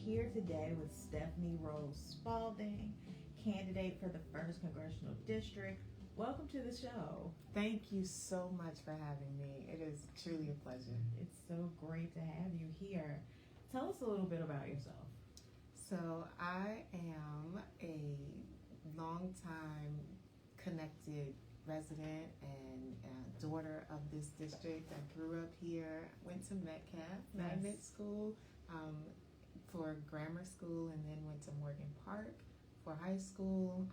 here today with Stephany Spaulding, candidate for the 1st Congressional District. Welcome to the show. Thank you so much for having me. It is truly a pleasure. It's so great to have you here. Tell us a little bit about yourself. So I am a longtime connected resident and daughter of this district. I grew up here, went to Metcalf Magnet School for grammar school, and then went to Morgan Park for high school.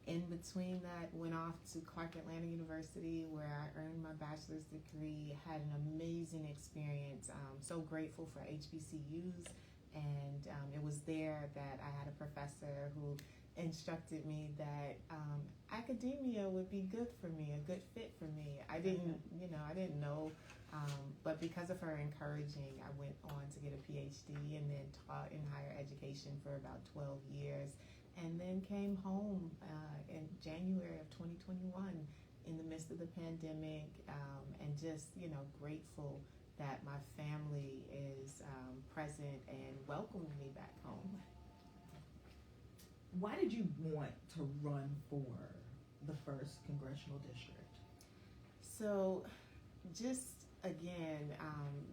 In between that, went off to Clark Atlanta University, where I earned my bachelor's degree, had an amazing experience. So grateful for HBCUs, and it was there that I had a professor who instructed me that academia would be good for me, a good fit for me. I didn't know, but because of her encouraging, I went on to get a PhD and then taught in higher education for about 12 years, and then came home in January of 2021 in the midst of the pandemic, and just, grateful that my family is present and welcoming me back home. Why did you want to run for the 1st Congressional District? So just, again,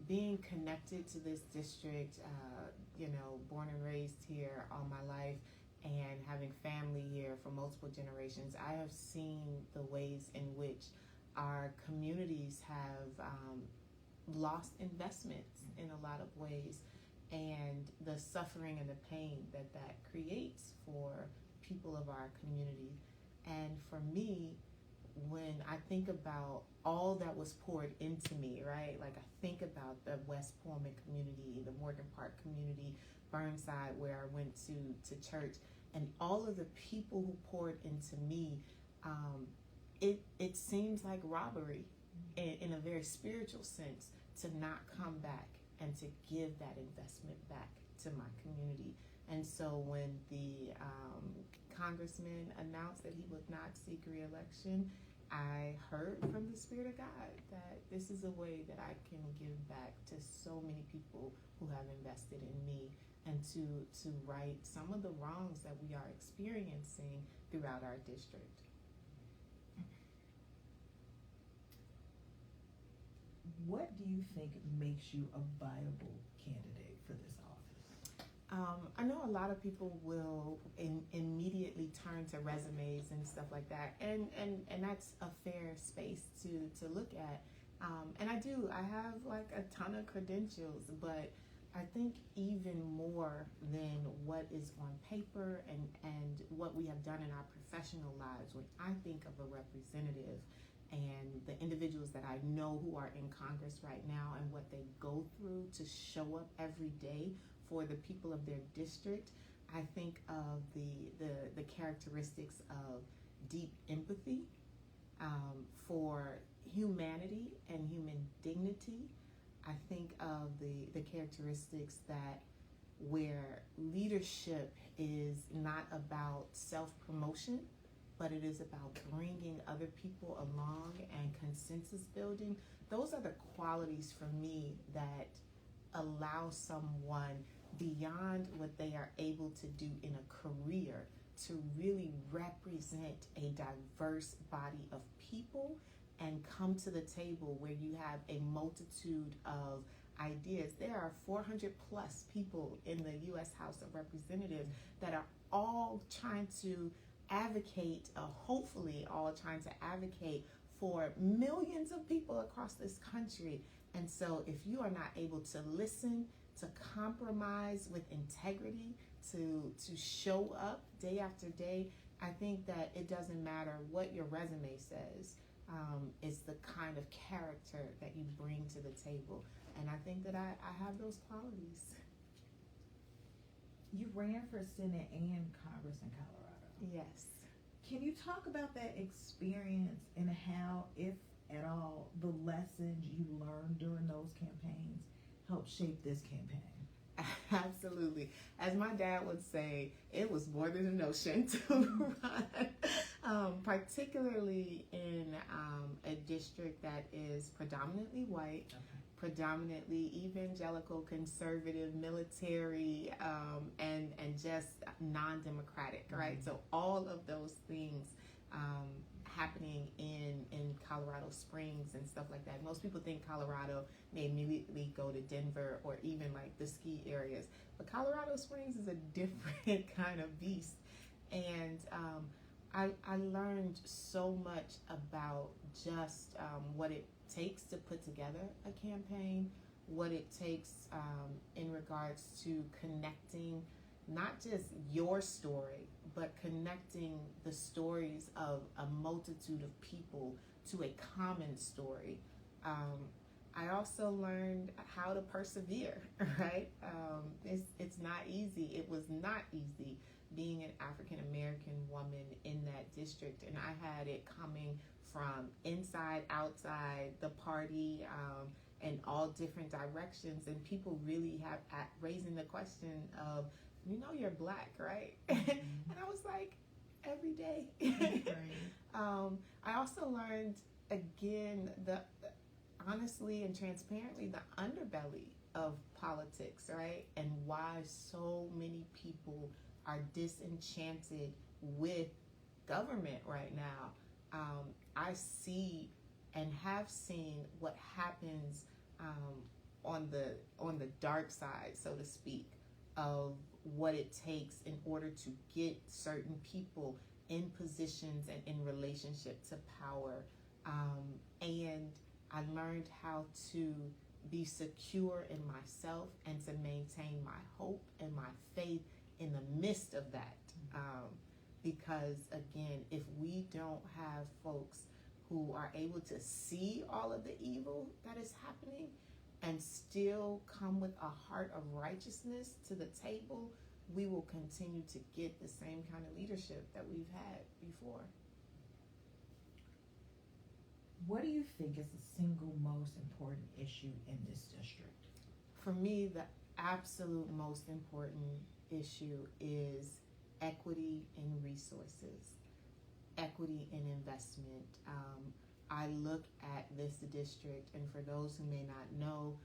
being connected to this district, born and raised here all my life, and having family here for multiple generations, I have seen the ways in which our communities have lost investments in a lot of ways, and the suffering and the pain that creates for people of our community. And for me, when I think about all that was poured into me, right? Like I think about the West Pullman community, the Morgan Park community, Burnside, where I went to church, and all of the people who poured into me, it seems like robbery in a very spiritual sense to not come back and to give that investment back to my community. And so when the congressman announced that he would not seek re-election, I heard from the Spirit of God that this is a way that I can give back to so many people who have invested in me, and to right some of the wrongs that we are experiencing throughout our district. What do you think makes you a viable candidate for this office? I know a lot of people will immediately turn to resumes and stuff like that, and that's a fair space to look at. And I have like a ton of credentials, but I think even more than what is on paper and what we have done in our professional lives, when I think of a representative and the individuals that I know who are in Congress right now and what they go through to show up every day for the people of their district, I think of the characteristics of deep empathy for humanity and human dignity. I think of the characteristics that where leadership is not about self-promotion, but it is about bringing other people along and consensus building. Those are the qualities for me that allow someone beyond what they are able to do in a career to really represent a diverse body of people and come to the table where you have a multitude of ideas. There are 400 plus people in the U.S. House of Representatives that are all trying to advocate, hopefully all trying to advocate for millions of people across this country. And so if you are not able to listen, to compromise with integrity, to show up day after day, I think that it doesn't matter what your resume says. It's the kind of character that you bring to the table. And I think that I have those qualities. You ran for Senate and Congress in Colorado. Yes. Can you talk about that experience and how, if at all, the lessons you learned during those campaigns helped shape this campaign? Absolutely. As my dad would say, it was more than a notion to run, particularly in a district that is predominantly white, predominantly evangelical, conservative, military, and just non-democratic, right? So all of those things happening in Colorado Springs and stuff like that. Most people think Colorado, they immediately go to Denver or even like the ski areas, but Colorado Springs is a different kind of beast. And I learned so much about just what it takes to put together a campaign, what it takes in regards to connecting not just your story, but connecting the stories of a multitude of people to a common story. I also learned how to persevere, right? It's not easy. It was not easy being an African American woman in that district, and I had it coming from inside, outside, the party, and all different directions. And people really have raising the question of, you know, you're Black, right? Mm-hmm. And I was like, every day. Right. I also learned again honestly and transparently the underbelly of politics, right? And why so many people are disenchanted with government right now. I see and have seen what happens on the dark side, so to speak, of what it takes in order to get certain people in positions and in relationship to power. And I learned how to be secure in myself and to maintain my hope and my faith in the midst of that. Because again, if we don't have folks who are able to see all of the evil that is happening and still come with a heart of righteousness to the table, we will continue to get the same kind of leadership that we've had before. What do you think is the single most important issue in this district? For me, the absolute most important issue is equity in resources, equity in investment. I look at this district, and for those who may not know,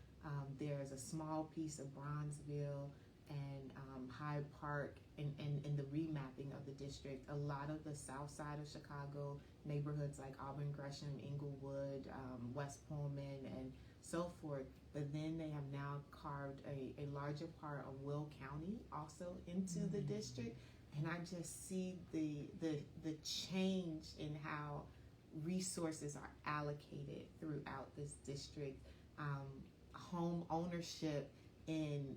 there's a small piece of Bronzeville and Hyde Park in the remapping of the district. A lot of the south side of Chicago, neighborhoods like Auburn, Gresham, Inglewood, West Pullman, and so forth. But then they have now carved a larger part of Will County also into the district. And I just see the change in how resources are allocated throughout this district. Home ownership in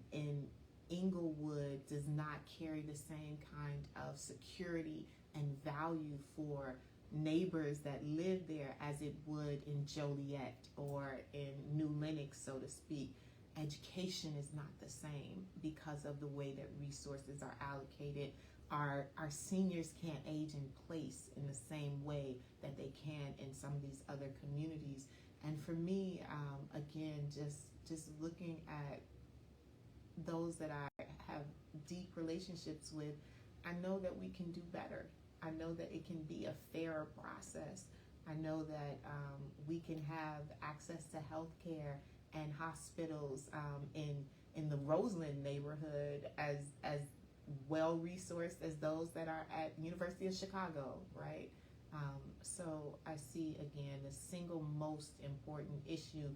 Inglewood does not carry the same kind of security and value for neighbors that live there as it would in Joliet or in New Lenox, so to speak. Education is not the same because of the way that resources are allocated. Our seniors can't age in place in the same way that they can in some of these other communities. And for me, again, just looking at those that I have deep relationships with, I know that we can do better. I know that it can be a fairer process. I know that we can have access to health care and hospitals in the Roseland neighborhood as well resourced as those that are at University of Chicago, right? So I see, again, the single most important issue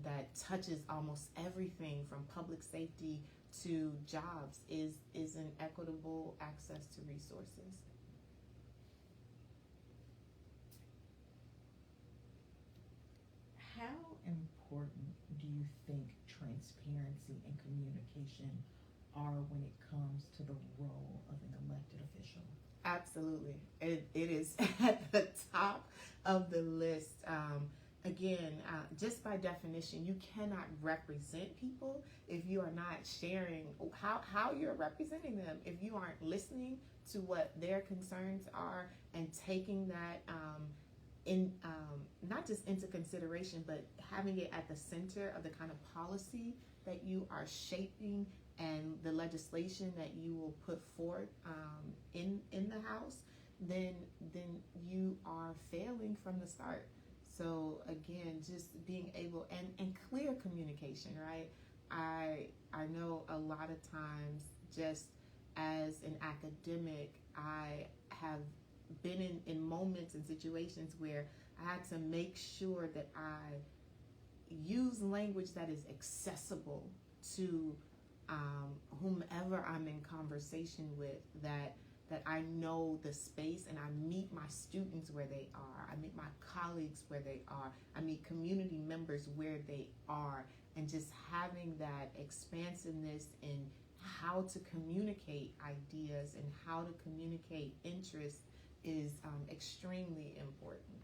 that touches almost everything from public safety to jobs is an equitable access to resources. How important do you think transparency and communication are when it comes to the role of an elected official? Absolutely. It is at the top of the list. Again, just by definition, you cannot represent people if you are not sharing how you're representing them, if you aren't listening to what their concerns are and taking that in not just into consideration, but having it at the center of the kind of policy that you are shaping and the legislation that you will put forth in the House, then you are failing from the start. So again, just being able and clear communication, right? I know a lot of times, just as an academic, I have been in moments and situations where I had to make sure that I use language that is accessible to whomever I'm in conversation with, that I know the space and I meet my students where they are. I meet my colleagues where they are. I meet community members where they are. And just having that expansiveness in how to communicate ideas and how to communicate interests is extremely important.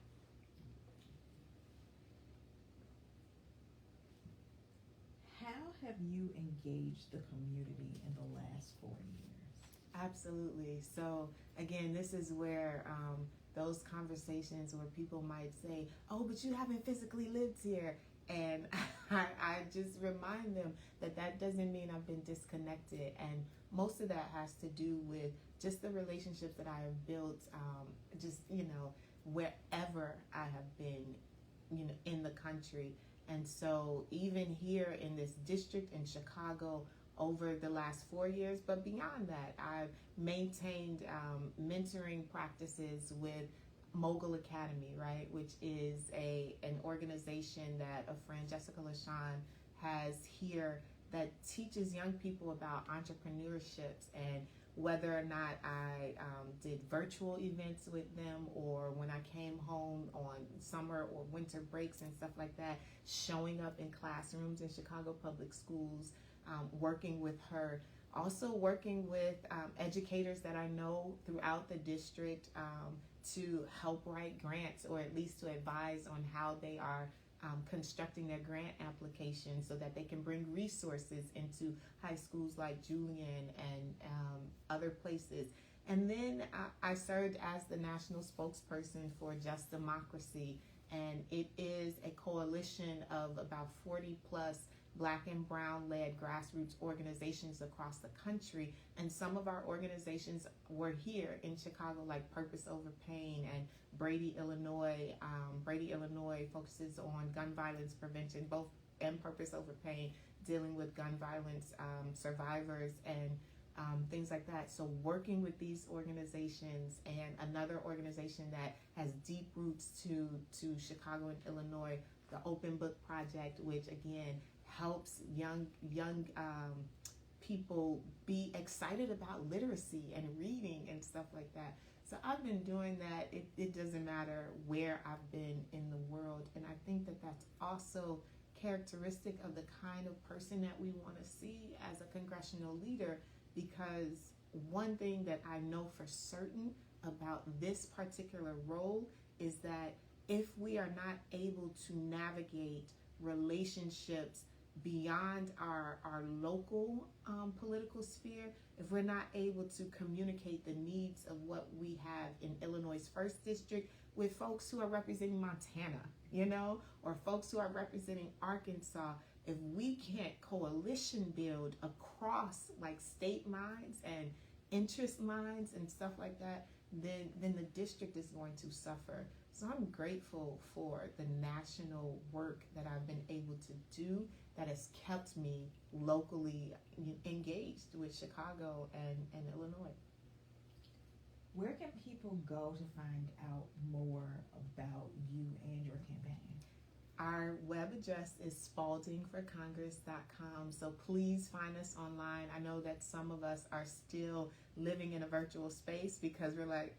How have you engaged the community in the last 4 years? Absolutely. So again, this is where those conversations where people might say, "Oh, but you haven't physically lived here," and I just remind them that doesn't mean I've been disconnected, and most of that has to do with just the relationships that I have built, just wherever I have been, in the country. And so even here in this district in Chicago over the last 4 years, but beyond that, I've maintained mentoring practices with Mogul Academy, right, which is an organization that a friend, Jessica LaShawn, has here that teaches young people about entrepreneurships, and whether or not I did virtual events with them, or when I came home on summer or winter breaks and stuff like that, showing up in classrooms in Chicago public schools, working with her. Also working with educators that I know throughout the district to help write grants, or at least to advise on how they are constructing their grant applications so that they can bring resources into high schools like Julian and other places. And then I served as the national spokesperson for Just Democracy, and it is a coalition of about 40 plus Black and Brown led grassroots organizations across the country. And some of our organizations were here in Chicago, like Purpose Over Pain and Brady, Illinois. Brady, Illinois focuses on gun violence prevention, both, and Purpose Over Pain dealing with gun violence survivors and things like that. So working with these organizations, and another organization that has deep roots to Chicago and Illinois, the Open Book Project, which again helps young people be excited about literacy and reading and stuff like that. So I've been doing that. It doesn't matter where I've been in the world. And I think that that's also characteristic of the kind of person that we want to see as a congressional leader, because one thing that I know for certain about this particular role is that if we are not able to navigate relationships beyond our local political sphere, if we're not able to communicate the needs of what we have in Illinois' 1st District with folks who are representing Montana, or folks who are representing Arkansas, if we can't coalition build across like state lines and interest lines and stuff like that, then the district is going to suffer. So I'm grateful for the national work that I've been able to do that has kept me locally engaged with Chicago and Illinois. Where can people go to find out more about you and your campaign? Our web address is spauldingforcongress.com, so please find us online. I know that some of us are still living in a virtual space because we're like,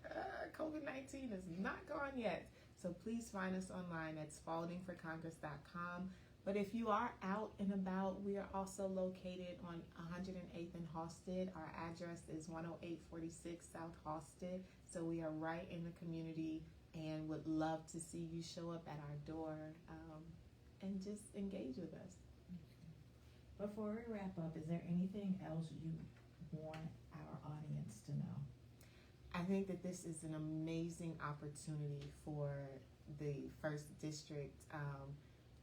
COVID-19 is not gone yet. So please find us online at spauldingforcongress.com. But if you are out and about, we are also located on 108th and Halsted. Our address is 10846 South Halsted. So we are right in the community, and would love to see you show up at our door and just engage with us. Before we wrap up, is there anything else you want our audience to know? I think that this is an amazing opportunity for the 1st District.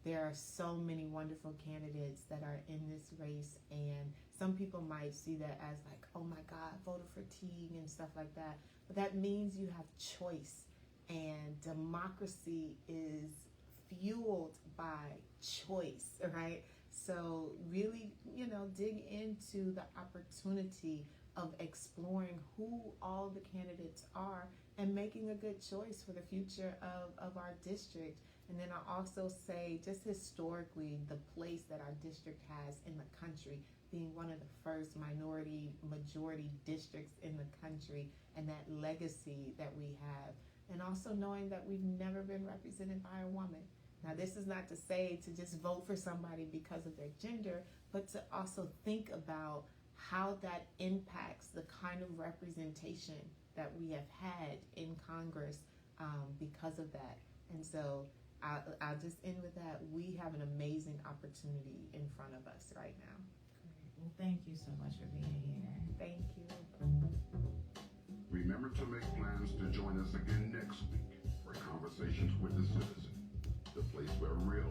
There are so many wonderful candidates that are in this race, and some people might see that as like, oh my God, voter fatigue and stuff like that. But that means you have choice, and democracy is fueled by choice, right? So really, dig into the opportunity of exploring who all the candidates are and making a good choice for the future of our district. And then I also say, just historically, the place that our district has in the country, being one of the first minority majority districts in the country, and that legacy that we have. And also knowing that we've never been represented by a woman. Now, this is not to say to just vote for somebody because of their gender, but to also think about how that impacts the kind of representation that we have had in Congress because of that. And so I'll just end with that. We have an amazing opportunity in front of us right now. Great. Well, thank you so much for being here. Thank you. Remember to make plans to join us again next week for Conversations with the Citizen, the place where real